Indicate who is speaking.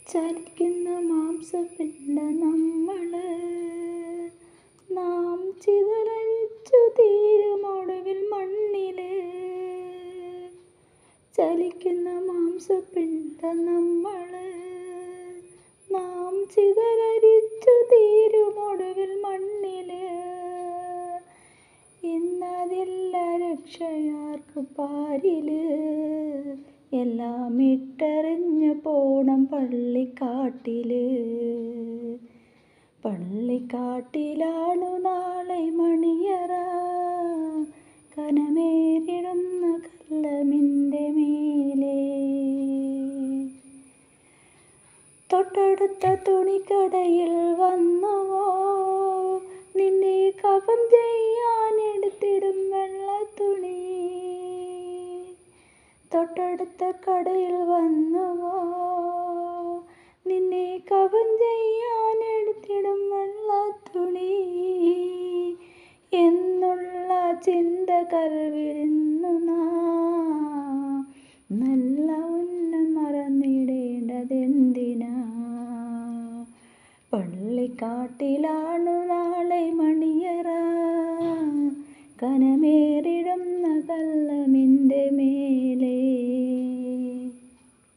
Speaker 1: ചലിക്കുന്ന മാംസപിണ്ട നമ്മള് നാം ചിതലരിച്ചു തീരുമൊടുവിൽ മണ്ണില്. ചലിക്കുന്ന മാംസപിണ്ട നമ്മള് നാം ചിതലരിച്ചു തീരുമൊടുവിൽ മണ്ണില്. ഇന്നതില്ല രക്ഷയാർക്ക് പാരില്, എല്ലാം ഇട്ടെറിഞ്ഞു പോണം പള്ളിക്കാട്ടില്. പള്ളിക്കാട്ടിലാണു നാളെ മണിയറ, കനമേറിടുന്ന കല്ലമിൻ്റെ മേലെ. തൊട്ടടുത്ത തുണിക്കടയിൽ വന്നുവോ നിന്നെ കഫം ചെയ്യാനെടുത്തിടും വെള്ളത്തുണി. തൊട്ടടുത്ത കടയിൽ വന്നുവോ നിന്നെ കഫം ചെയ്യാനെടുത്തിടും വെള്ളത്തുണി എന്നുള്ള ചിന്ത കൽവിലിന്നു നാം നല്ല ഉന്നം മറന്നിടേണ്ടതെന്തിനാ. പള്ളിക്കാട്ടിലാണു നാളെ മണിയറ.